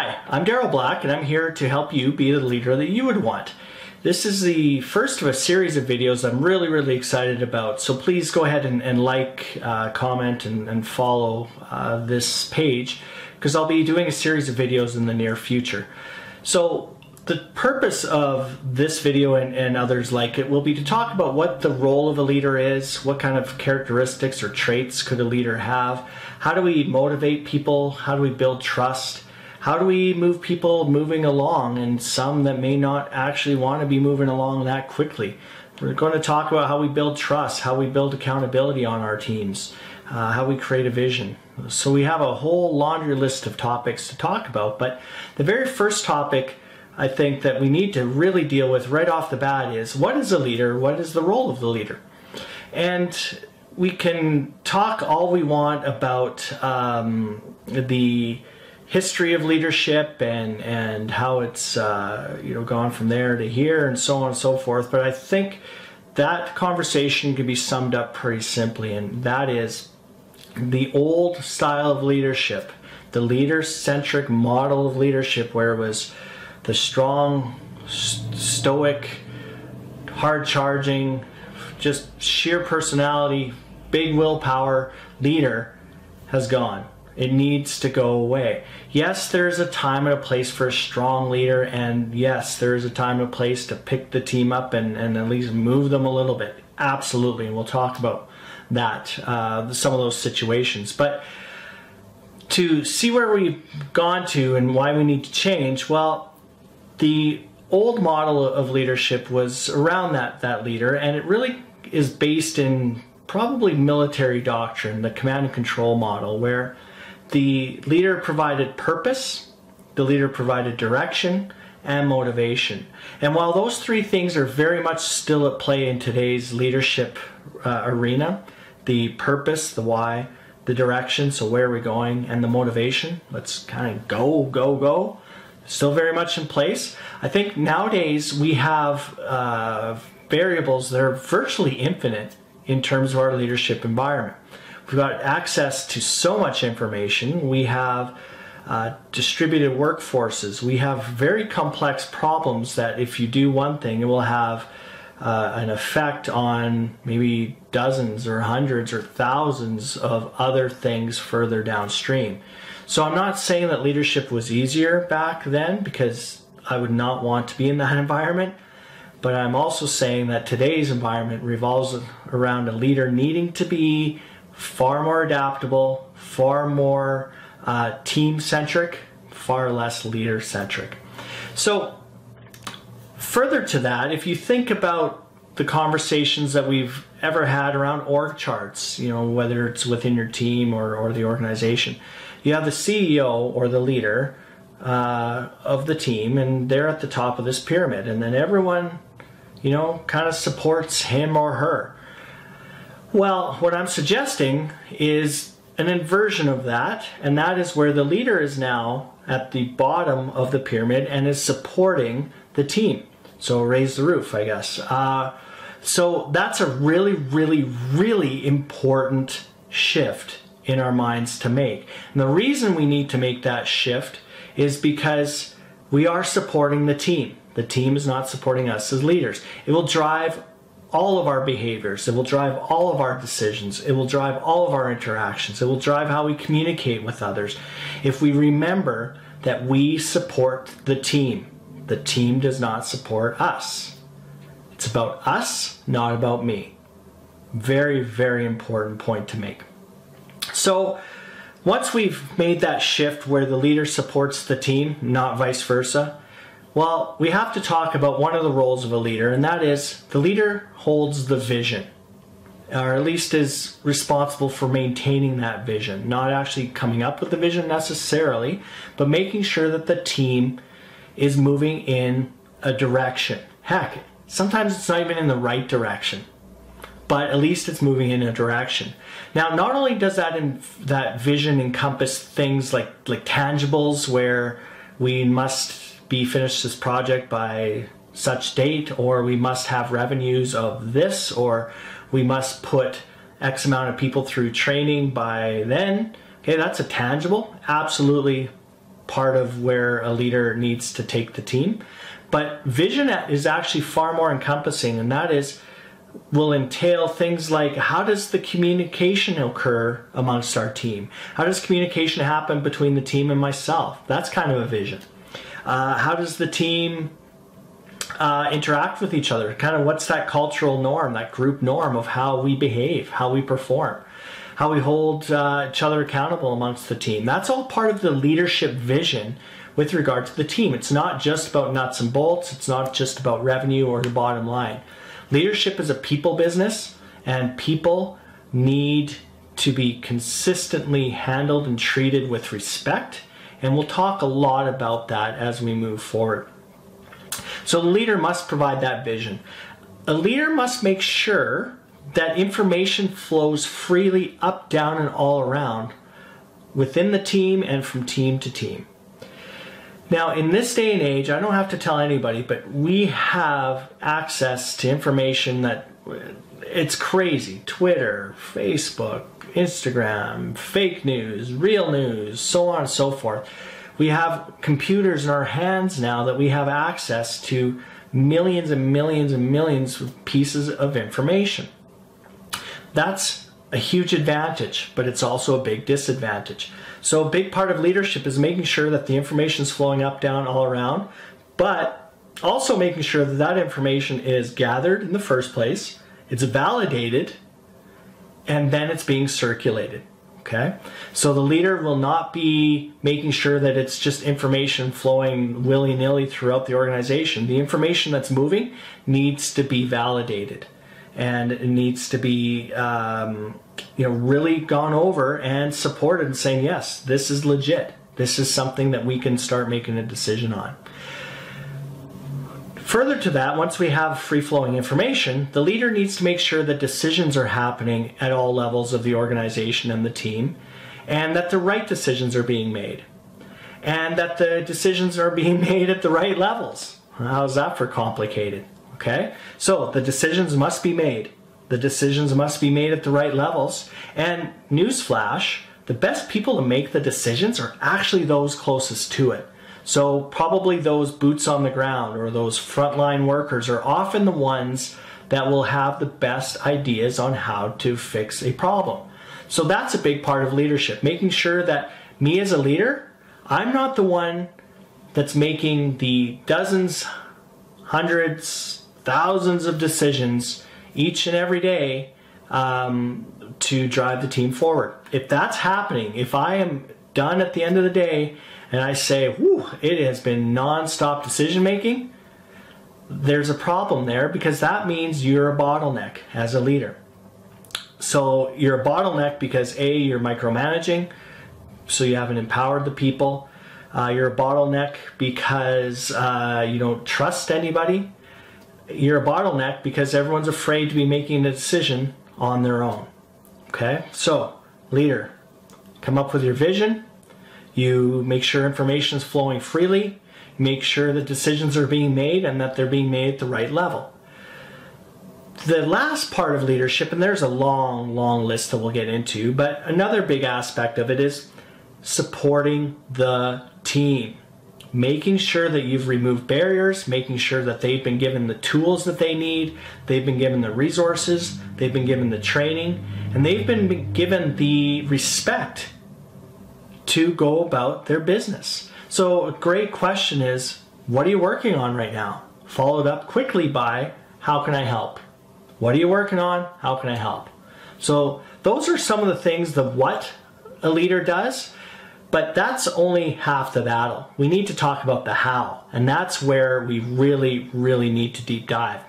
Hi, I'm Daryl Black and I'm here to help you be the leader that you would want. This is the first of a series of videos I'm really excited about, so please go ahead and like, comment and follow this page, because I'll be doing a series of videos in the near future. So the purpose of this video and others like it will be to talk about what the role of a leader is, what kind of characteristics or traits could a leader have, how do we motivate people, how do we build trust, how do we move people moving along, and some that may not actually want to be moving along that quickly. We're going to talk about how we build trust, how we build accountability on our teams, how we create a vision. So we have a whole laundry list of topics to talk about, but the very first topic I think that we need to really deal with right off the bat is, what is a leader? What is the role of the leader? And we can talk all we want about the history of leadership and how it's gone from there to here and so on and so forth, but I think that conversation can be summed up pretty simply, and that is the old style of leadership, the leader-centric model of leadership, where it was the strong, stoic, hard-charging, just sheer personality, big willpower leader, has gone. It needs to go away. Yes, there's a time and a place for a strong leader, and yes, there is a time and a place to pick the team up and at least move them a little bit. Absolutely, and we'll talk about that, some of those situations. But to see where we've gone to and why we need to change, well, the old model of leadership was around that leader, and it really is based in probably military doctrine, the command and control model, where the leader provided purpose, the leader provided direction, and motivation. And while those three things are very much still at play in today's leadership arena, the purpose, the why, the direction, so where are we going, and the motivation, let's kind of go, still very much in place. I think nowadays we have variables that are virtually infinite in terms of our leadership environment. We've got access to so much information. We have distributed workforces. We have very complex problems that if you do one thing, it will have an effect on maybe dozens or hundreds or thousands of other things further downstream. So I'm not saying that leadership was easier back then, because I would not want to be in that environment. But I'm also saying that today's environment revolves around a leader needing to be far more adaptable, far more team-centric, far less leader-centric. So further to that, if you think about the conversations that we've ever had around org charts, whether it's within your team or the organization, you have the CEO or the leader of the team, and they're at the top of this pyramid, and then everyone kind of supports him or her. Well, what I'm suggesting is an inversion of that, and that is where the leader is now at the bottom of the pyramid and is supporting the team. So raise the roof, I guess. So that's a really important shift in our minds to make. And the reason we need to make that shift is because we are supporting the team. The team is not supporting us as leaders. It will drive all of our behaviors. It will drive all of our decisions. It will drive all of our interactions. It will drive how we communicate with others. If we remember that we support the team does not support us. It's about us, not about me. Very important point to make. So once we've made that shift where the leader supports the team, not vice versa, well, we have to talk about one of the roles of a leader, and that is the leader holds the vision, or at least is responsible for maintaining that vision, not actually coming up with the vision necessarily, but making sure that the team is moving in a direction. Heck, sometimes it's not even in the right direction, but at least it's moving in a direction. Now, not only does that vision encompass things like tangibles, where we must be finished this project by such date, or we must have revenues of this, or we must put X amount of people through training by then. Okay, that's a tangible, absolutely part of where a leader needs to take the team. But vision is actually far more encompassing, and that will entail things like, how does the communication occur amongst our team? How does communication happen between the team and myself? That's kind of a vision. How does the team interact with each other? Kind of what's that cultural norm, that group norm of how we behave, how we perform, how we hold each other accountable amongst the team. That's all part of the leadership vision with regard to the team. It's not just about nuts and bolts. It's not just about revenue or the bottom line. Leadership is a people business, and people need to be consistently handled and treated with respect. And we'll talk a lot about that as we move forward. So the leader must provide that vision. A leader must make sure that information flows freely up, down, and all around within the team and from team to team. Now, in this day and age, I don't have to tell anybody, but we have access to information that it's crazy. Twitter, Facebook, Instagram, fake news, real news, so on and so forth. We have computers in our hands now that we have access to millions and millions and millions of pieces of information. That's a huge advantage, but it's also a big disadvantage. So a big part of leadership is making sure that the information is flowing up, down, all around, but also making sure that that information is gathered in the first place, it's validated, and then it's being circulated. Okay? So the leader will not be making sure that it's just information flowing willy-nilly throughout the organization. The information that's moving needs to be validated, and it needs to be really gone over and supported and saying, yes, this is legit. This is something that we can start making a decision on. Further to that, once we have free-flowing information, the leader needs to make sure that decisions are happening at all levels of the organization and the team, and that the right decisions are being made, and that the decisions are being made at the right levels. How's that for complicated? Okay? So the decisions must be made. The decisions must be made at the right levels. And newsflash, the best people to make the decisions are actually those closest to it. So probably those boots on the ground or those frontline workers are often the ones that will have the best ideas on how to fix a problem. So that's a big part of leadership, making sure that me as a leader, I'm not the one that's making the dozens, hundreds, thousands of decisions each and every day to drive the team forward. If that's happening, if I am done at the end of the day and I say, whew, it has been non-stop decision making, there's a problem there, because that means you're a bottleneck as a leader. So you're a bottleneck because A, you're micromanaging, so you haven't empowered the people. You're a bottleneck because you don't trust anybody. You're a bottleneck because everyone's afraid to be making a decision on their own. Okay? So, leader, come up with your vision. You make sure information is flowing freely. Make sure that decisions are being made and that they're being made at the right level. The last part of leadership, and there's a long, long list that we'll get into, but another big aspect of it is supporting the team. Making sure that you've removed barriers, making sure that they've been given the tools that they need, they've been given the resources, they've been given the training, and they've been given the respect to go about their business. So a great question is, what are you working on right now? Followed up quickly by, how can I help? What are you working on? How can I help? So those are some of the things, the what a leader does. But that's only half the battle. We need to talk about the how, and that's where we really, really need to deep dive.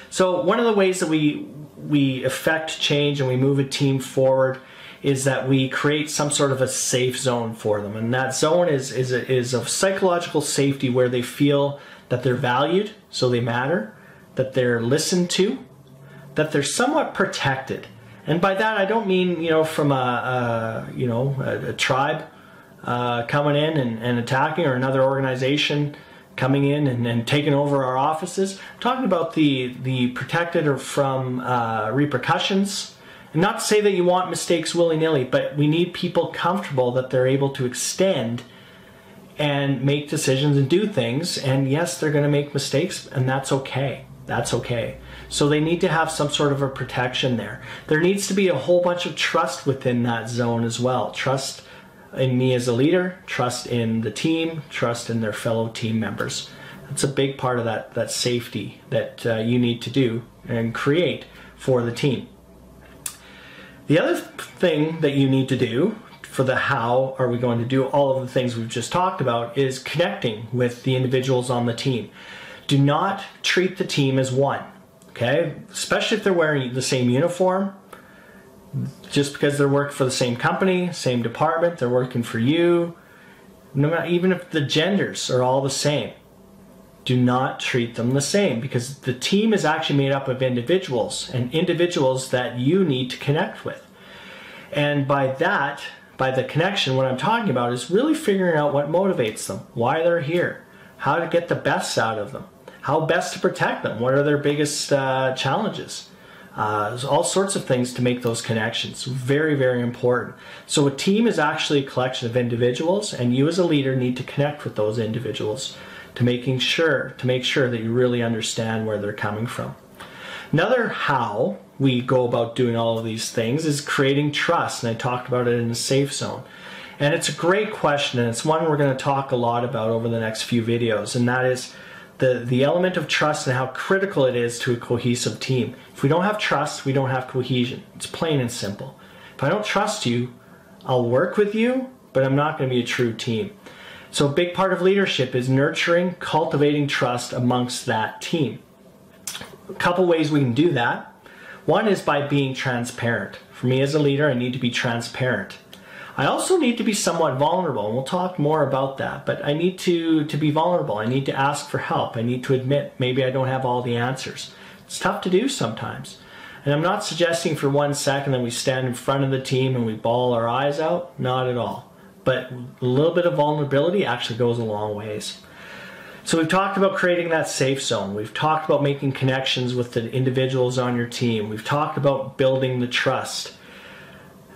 So one of the ways that we affect change and we move a team forward is that we create some sort of a safe zone for them. And that zone is of psychological safety, where they feel that they're valued, so they matter, that they're listened to, that they're somewhat protected. And by that, I don't mean, from a tribe coming in and attacking, or another organization coming in and taking over our offices. I'm talking about the protected from repercussions. And not to say that you want mistakes willy-nilly, but we need people comfortable that they're able to extend and make decisions and do things. And yes, they're going to make mistakes, and that's okay. That's okay. So they need to have some sort of a protection there. There needs to be a whole bunch of trust within that zone as well. Trust in me as a leader, trust in the team, trust in their fellow team members. That's a big part of that safety that you need to do and create for the team. The other thing that you need to do for the how are we going to do all of the things we've just talked about is connecting with the individuals on the team. Do not treat the team as one, okay? Especially if they're wearing the same uniform. Just because they're working for the same company, same department, they're working for you. No matter, even if the genders are all the same, do not treat them the same, because the team is actually made up of individuals, and individuals that you need to connect with. And by that, by the connection, what I'm talking about is really figuring out what motivates them, why they're here, how to get the best out of them, how best to protect them, what are their biggest challenges. There's all sorts of things to make those connections. Very, very important. So a team is actually a collection of individuals, and you as a leader need to connect with those individuals to make sure that you really understand where they're coming from. Another how we go about doing all of these things is creating trust, and I talked about it in the safe zone. And it's a great question, and it's one we're going to talk a lot about over the next few videos, and that is the element of trust and how critical it is to a cohesive team. If we don't have trust, we don't have cohesion. It's plain and simple. If I don't trust you, I'll work with you, but I'm not going to be a true team. So a big part of leadership is nurturing, cultivating trust amongst that team. A couple ways we can do that. One is by being transparent. For me as a leader, I need to be transparent. I also need to be somewhat vulnerable, and we'll talk more about that, but I need to be vulnerable. I need to ask for help. I need to admit maybe I don't have all the answers. It's tough to do sometimes. And I'm not suggesting for 1 second that we stand in front of the team and we bawl our eyes out. Not at all. But a little bit of vulnerability actually goes a long ways. So we've talked about creating that safe zone. We've talked about making connections with the individuals on your team. We've talked about building the trust.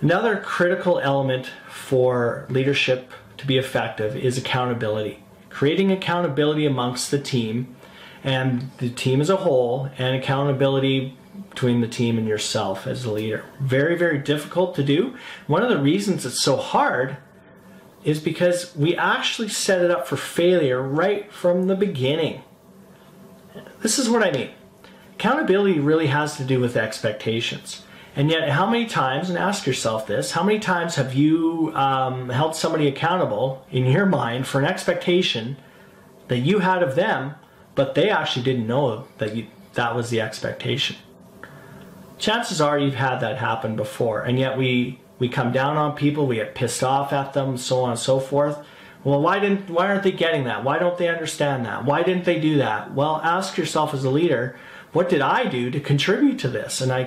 Another critical element for leadership to be effective is accountability. Creating accountability amongst the team and the team as a whole, and accountability between the team and yourself as a leader. Very, very difficult to do. One of the reasons it's so hard is because we actually set it up for failure right from the beginning. This is what I mean. Accountability really has to do with expectations. And yet, how many times, and ask yourself this, how many times have you held somebody accountable in your mind for an expectation that you had of them, but they actually didn't know that was the expectation? Chances are you've had that happen before, and yet we come down on people, we get pissed off at them, so on and so forth. Well, why aren't they getting that? Why don't they understand that? Why didn't they do that? Well, ask yourself as a leader, what did I do to contribute to this? And I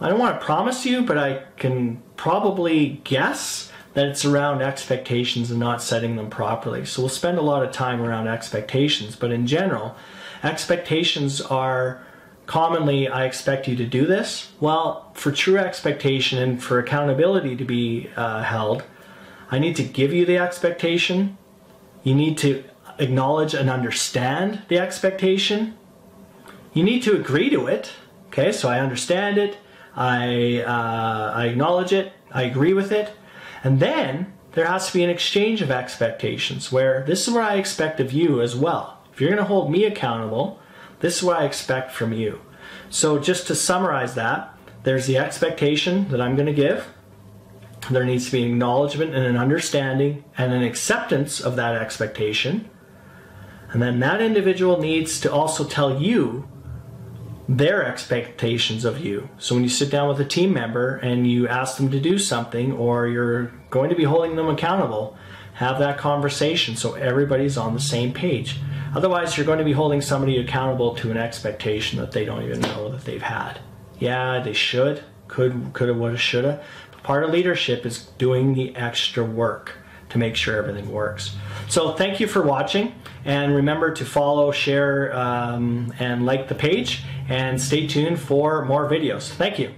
don't want to promise you, but I can probably guess that it's around expectations and not setting them properly. So we'll spend a lot of time around expectations, but in general, expectations are commonly, I expect you to do this. Well, for true expectation and for accountability to be held, I need to give you the expectation. You need to acknowledge and understand the expectation. You need to agree to it. Okay, so I understand it, I acknowledge it, I agree with it, and then there has to be an exchange of expectations where this is what I expect of you as well. If you're going to hold me accountable, this is what I expect from you. So just to summarize that, there's the expectation that I'm going to give. There needs to be an acknowledgement and an understanding and an acceptance of that expectation. And then that individual needs to also tell you their expectations of you. So when you sit down with a team member and you ask them to do something, or you're going to be holding them accountable, have that conversation so everybody's on the same page. Otherwise, you're going to be holding somebody accountable to an expectation that they don't even know that they've had. Yeah, they should, coulda, woulda, shoulda. But part of leadership is doing the extra work to make sure everything works. So thank you for watching, and remember to follow, share, and like the page, and stay tuned for more videos. Thank you.